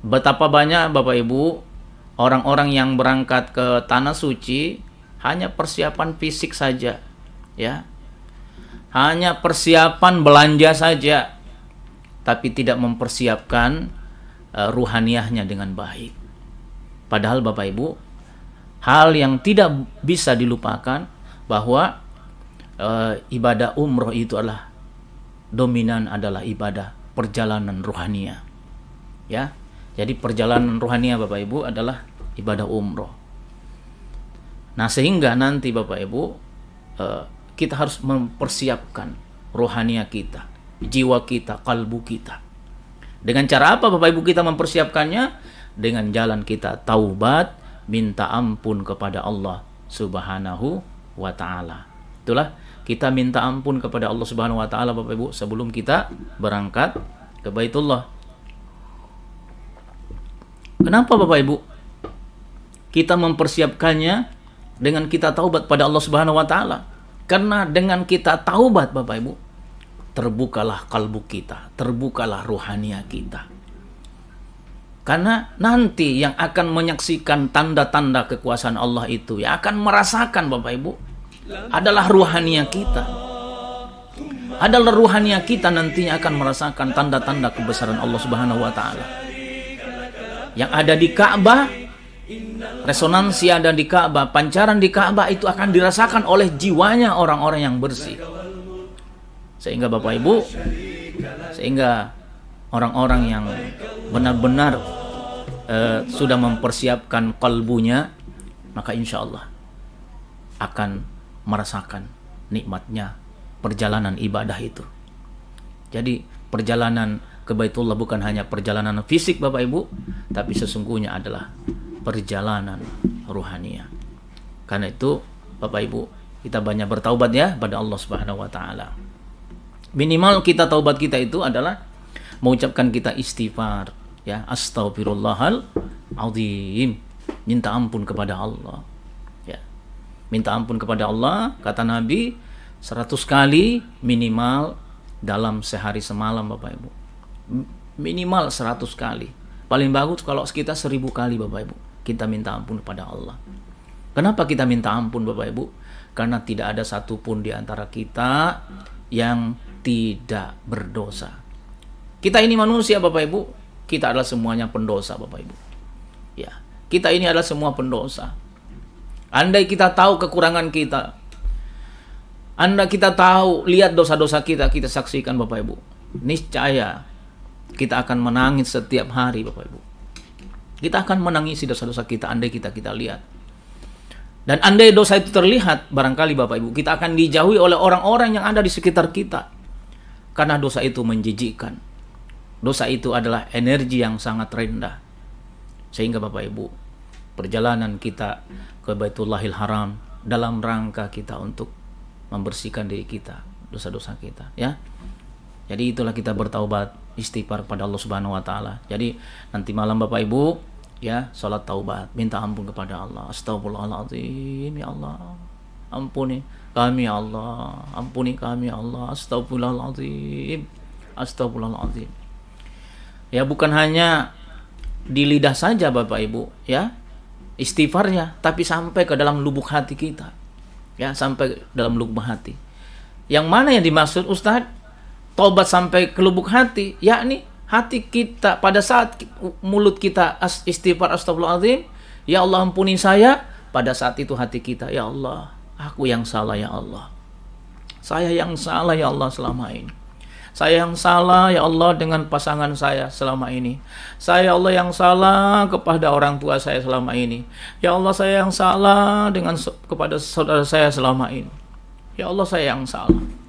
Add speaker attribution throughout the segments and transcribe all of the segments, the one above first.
Speaker 1: Betapa banyak Bapak Ibu orang-orang yang berangkat ke tanah suci hanya persiapan fisik saja, ya. Hanya persiapan belanja saja, tapi tidak mempersiapkan ruhaniahnya dengan baik. Padahal Bapak Ibu, hal yang tidak bisa dilupakan bahwa ibadah umroh itu adalah dominan adalah ibadah perjalanan ruhaniah, ya. Jadi perjalanan ruhaniah Bapak Ibu adalah ibadah umroh. Nah, sehingga nanti Bapak Ibu kita harus mempersiapkan rohania kita, jiwa kita, kalbu kita. Dengan cara apa Bapak Ibu kita mempersiapkannya? Dengan jalan kita taubat, minta ampun kepada Allah Subhanahu wa taala. Itulah kita minta ampun kepada Allah Subhanahu wa taala Bapak Ibu sebelum kita berangkat ke Baitullah. Kenapa Bapak Ibu kita mempersiapkannya dengan kita taubat pada Allah Subhanahu wa taala? Karena dengan kita taubat Bapak Ibu, terbukalah kalbu kita, terbukalah ruhania kita. Karena nanti yang akan menyaksikan tanda-tanda kekuasaan Allah itu, yang akan merasakan Bapak Ibu adalah ruhania kita. Adalah ruhania kita nantinya akan merasakan tanda-tanda kebesaran Allah Subhanahu wa taala. Yang ada di Ka'bah, resonansi ada di Ka'bah, pancaran di Ka'bah itu akan dirasakan oleh jiwanya orang-orang yang bersih. Sehingga Bapak Ibu, sehingga orang-orang yang benar-benar sudah mempersiapkan kalbunya, maka insya Allah akan merasakan nikmatnya perjalanan ibadah itu. Jadi perjalanan ke Baitullah bukan hanya perjalanan fisik Bapak Ibu, tapi sesungguhnya adalah perjalanan ruhania. Karena itu Bapak Ibu, kita banyak bertaubat ya pada Allah Subhanahu wa taala. Minimal kita taubat kita itu adalah mengucapkan kita istighfar, ya, astaghfirullahal azim, minta ampun kepada Allah, ya. Minta ampun kepada Allah, kata Nabi, 100 kali minimal dalam sehari semalam Bapak Ibu. Minimal 100 kali. Paling bagus kalau kita 1000 kali Bapak Ibu kita minta ampun kepada Allah. Kenapa kita minta ampun Bapak Ibu? Karena tidak ada satupun di antara kita yang tidak berdosa. Kita ini manusia Bapak Ibu, kita adalah semuanya pendosa Bapak Ibu. Ya, kita ini adalah semua pendosa. Andai kita tahu kekurangan kita, andai kita tahu, lihat dosa-dosa kita, kita saksikan Bapak Ibu, niscaya kita akan menangis setiap hari Bapak Ibu. Kita akan menangisi dosa-dosa kita andai kita lihat. Dan andai dosa itu terlihat, barangkali Bapak Ibu, kita akan dijauhi oleh orang-orang yang ada di sekitar kita. Karena dosa itu menjijikkan. Dosa itu adalah energi yang sangat rendah. Sehingga Bapak Ibu, perjalanan kita ke Baitullahil Haram dalam rangka kita untuk membersihkan diri kita, dosa-dosa kita, ya. Jadi itulah kita bertaubat, istighfar pada Allah Subhanahu wa taala. Jadi nanti malam Bapak Ibu, ya, salat taubat, minta ampun kepada Allah. Astagfirullahaladzim, ya Allah, ampuni kami ya Allah, ampuni kami ya Allah. Astagfirullahaladzim, astagfirullahaladzim. Ya, bukan hanya di lidah saja Bapak Ibu, ya, istighfarnya, tapi sampai ke dalam lubuk hati kita, ya, sampai dalam lubuk hati. Yang mana yang dimaksud Ustadz? Tobat sampai ke lubuk hati, yakni hati kita pada saat mulut kita istighfar astagfirullahaladzim, ya Allah ampuni saya, pada saat itu hati kita, ya Allah, aku yang salah ya Allah, saya yang salah ya Allah selama ini, saya yang salah ya Allah dengan pasangan saya selama ini, saya Allah yang salah kepada orang tua saya selama ini, ya Allah saya yang salah kepada saudara saya selama ini, ya Allah saya yang salah.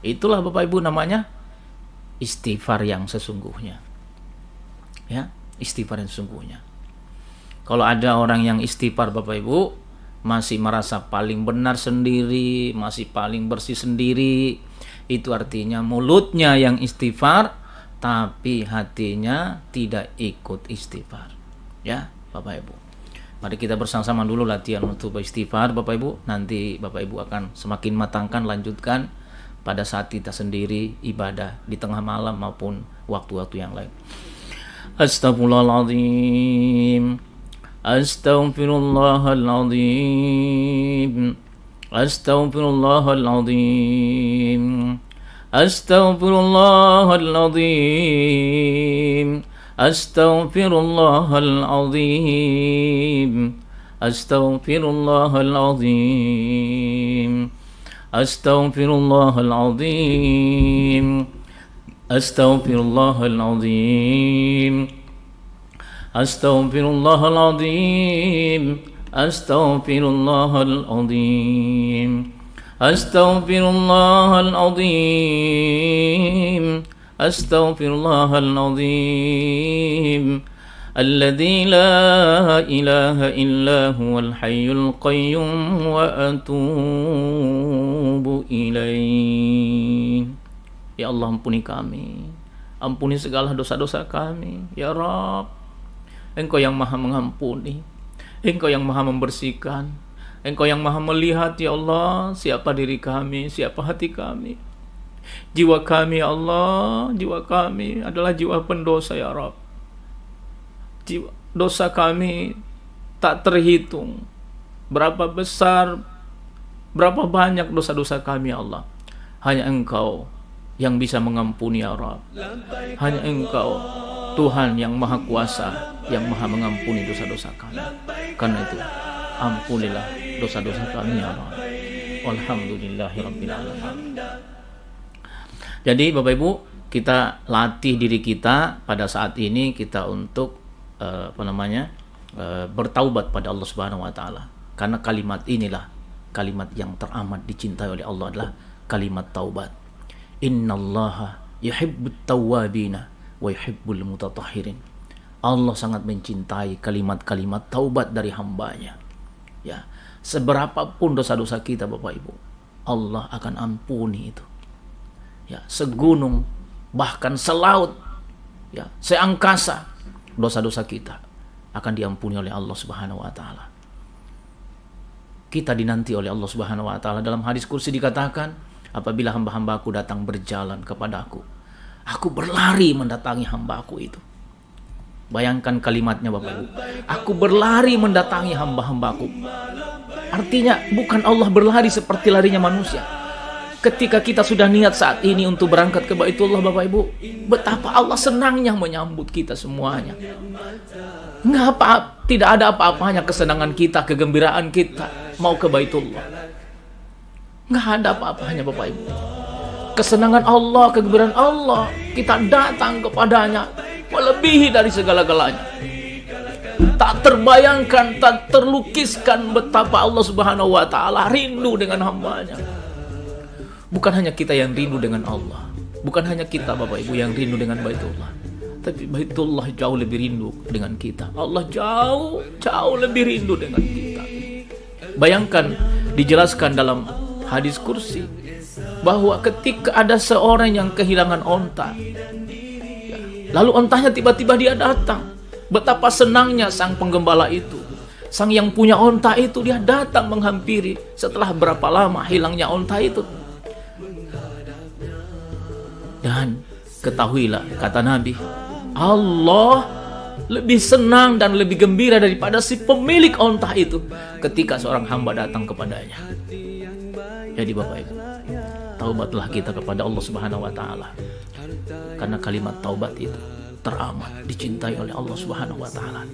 Speaker 1: Itulah Bapak Ibu namanya istighfar yang sesungguhnya, ya, istighfar yang sesungguhnya. Kalau ada orang yang istighfar Bapak Ibu masih merasa paling benar sendiri, masih paling bersih sendiri, itu artinya mulutnya yang istighfar tapi hatinya tidak ikut istighfar, ya Bapak Ibu. Mari kita bersama-sama dulu latihan untuk istighfar Bapak Ibu. Nanti Bapak Ibu akan semakin matangkan, lanjutkan pada saat kita sendiri ibadah di tengah malam maupun waktu-waktu yang lain. Astaghfirullahaladzim. Astaghfirullahaladzim. Astaghfirullahaladzim. Astaghfirullahaladzim. Astaghfirullahaladzim. Astaghfirullahaladzim. Astaghfirullahaladzim. Astaghfirullahaladzim. Astaghfirullahaladzim. Astaghfirullahaladzim. Astaghfirullahaladzim. Astaghfirullahaladzim. Alladzi la ilaha illa huwal hayyul qayyum wa atubu ilaih. Ya Allah, ampuni kami, ampuni segala dosa-dosa kami, ya Rabb. Engkau yang maha mengampuni, Engkau yang maha membersihkan, Engkau yang maha melihat, ya Allah, siapa diri kami, siapa hati kami. Jiwa kami, ya Allah, jiwa kami adalah jiwa pendosa, ya Rabb. Dosa kami tak terhitung. Berapa besar, berapa banyak dosa-dosa kami, ya Allah. Hanya Engkau yang bisa mengampuni, ya Rabb. Hanya Engkau, Tuhan yang maha kuasa, yang maha mengampuni dosa-dosa kami. Karena itu, ampunilah dosa-dosa kami, ya Rabb. Alhamdulillahirabbil alamin. Jadi Bapak Ibu, kita latih diri kita pada saat ini kita untuk bertaubat pada Allah Subhanahu wa taala. Karena kalimat inilah kalimat yang teramat dicintai oleh Allah, adalah kalimat taubat. Innallaha yuhibbut tawwabina wa yuhibbul mutatahhirin. Allah sangat mencintai kalimat-kalimat taubat dari hambanya. Ya, seberapapun dosa-dosa kita Bapak Ibu, Allah akan ampuni itu. Ya, segunung, bahkan selaut, ya, seangkasa, dosa-dosa kita akan diampuni oleh Allah Subhanahu wa taala. Kita dinanti oleh Allah Subhanahu wa taala. Dalam hadis kursi dikatakan, apabila hamba-hambaku datang berjalan kepadaku, aku berlari mendatangi hambaku itu. Bayangkan kalimatnya Bapak Ibu. Aku berlari mendatangi hamba-hambaku. Artinya bukan Allah berlari seperti larinya manusia. Ketika kita sudah niat saat ini untuk berangkat ke Baitullah Bapak Ibu, betapa Allah senangnya menyambut kita semuanya. Tidak ada apa-apanya kesenangan kita, kegembiraan kita mau ke Baitullah. Nggak ada apa-apanya Bapak Ibu. Kesenangan Allah, kegembiraan Allah, kita datang kepadanya melebihi dari segala-galanya. Tak terbayangkan, tak terlukiskan betapa Allah Subhanahu wa taala rindu dengan hambanya. Bukan hanya kita yang rindu dengan Allah, bukan hanya kita Bapak Ibu yang rindu dengan Baitullah, tapi Baitullah jauh lebih rindu dengan kita. Allah jauh lebih rindu dengan kita. Bayangkan, dijelaskan dalam hadis kursi bahwa ketika ada seorang yang kehilangan onta, ya, lalu ontanya tiba-tiba dia datang, betapa senangnya sang penggembala itu, sang yang punya onta itu, dia datang menghampiri setelah berapa lama hilangnya onta itu. Dan ketahuilah, kata Nabi, Allah lebih senang dan lebih gembira daripada si pemilik onta itu ketika seorang hamba datang kepadanya. Jadi Bapak Ibu, taubatlah kita kepada Allah Subhanahu wa taala. Karena kalimat taubat itu teramat dicintai oleh Allah Subhanahu wa taala.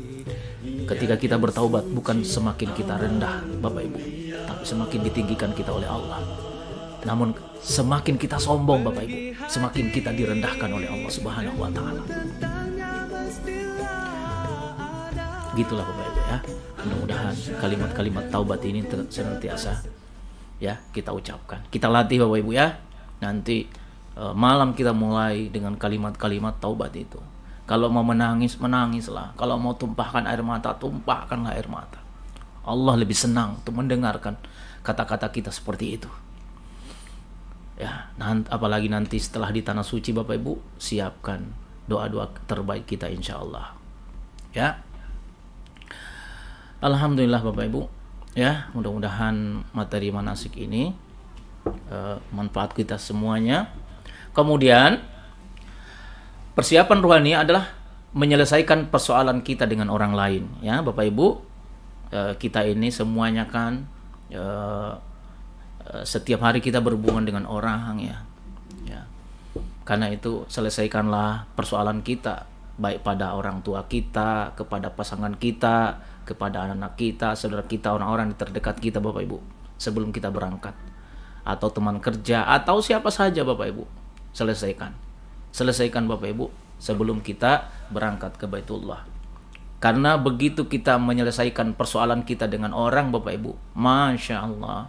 Speaker 1: Ketika kita bertaubat, bukan semakin kita rendah Bapak Ibu, tapi semakin ditinggikan kita oleh Allah. Namun semakin kita sombong Bapak Ibu, semakin kita direndahkan oleh Allah Subhanahu wa taala. Gitulah Bapak Ibu ya. Mudah-mudahan kalimat-kalimat taubat ini senantiasa ya kita ucapkan. Kita latih Bapak Ibu ya. Nanti malam kita mulai dengan kalimat-kalimat taubat itu. Kalau mau menangis, menangislah. Kalau mau tumpahkan air mata, tumpahkanlah air mata. Allah lebih senang untuk mendengarkan kata-kata kita seperti itu. Ya, apalagi nanti setelah di tanah suci Bapak Ibu, siapkan doa-doa terbaik kita insya Allah. Ya, alhamdulillah Bapak Ibu. Ya, mudah-mudahan materi manasik ini manfaat kita semuanya. Kemudian persiapan rohani adalah menyelesaikan persoalan kita dengan orang lain, ya Bapak Ibu. Kita ini semuanya kan setiap hari kita berhubungan dengan orang, ya. Karena itu selesaikanlah persoalan kita, baik pada orang tua kita, kepada pasangan kita, kepada anak-anak kita, saudara kita, orang-orang terdekat kita, Bapak Ibu, sebelum kita berangkat. Atau teman kerja, atau siapa saja, Bapak Ibu. Selesaikan Bapak Ibu sebelum kita berangkat ke Baitullah. Karena begitu kita menyelesaikan persoalan kita dengan orang, Bapak Ibu, Masya Allah,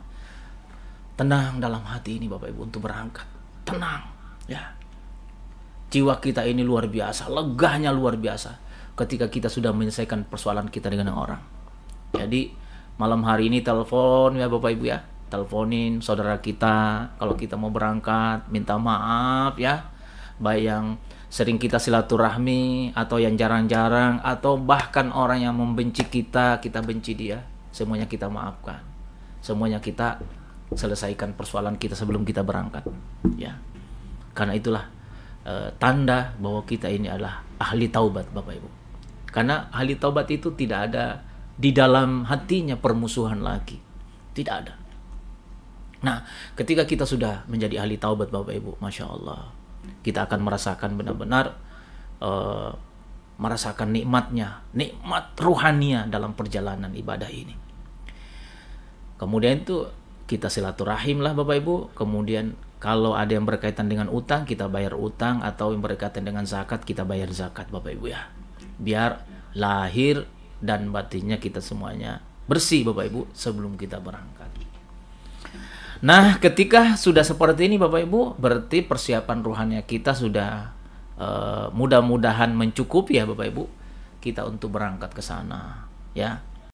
Speaker 1: tenang dalam hati ini Bapak Ibu untuk berangkat. Tenang, ya. Jiwa kita ini luar biasa, legahnya luar biasa ketika kita sudah menyelesaikan persoalan kita dengan orang. Jadi malam hari ini telepon ya Bapak Ibu ya, teleponin saudara kita kalau kita mau berangkat, minta maaf ya, baik yang sering kita silaturahmi atau yang jarang-jarang, atau bahkan orang yang membenci kita benci dia, semuanya kita maafkan, semuanya kita selesaikan persoalan kita sebelum kita berangkat, ya. Karena itulah tanda bahwa kita ini adalah ahli taubat, Bapak Ibu. Karena ahli taubat itu tidak ada di dalam hatinya permusuhan lagi, tidak ada. Nah, ketika kita sudah menjadi ahli taubat, Bapak Ibu, Masya Allah, kita akan merasakan benar-benar merasakan nikmatnya, nikmat ruhania dalam perjalanan ibadah ini. Kemudian itu kita silaturahim lah Bapak Ibu. Kemudian kalau ada yang berkaitan dengan utang, kita bayar utang, atau yang berkaitan dengan zakat, kita bayar zakat Bapak Ibu ya. Biar lahir dan batinnya kita semuanya bersih Bapak Ibu sebelum kita berangkat. Nah, ketika sudah seperti ini Bapak Ibu, berarti persiapan ruhania kita sudah mudah-mudahan mencukupi ya Bapak Ibu, kita untuk berangkat ke sana, ya.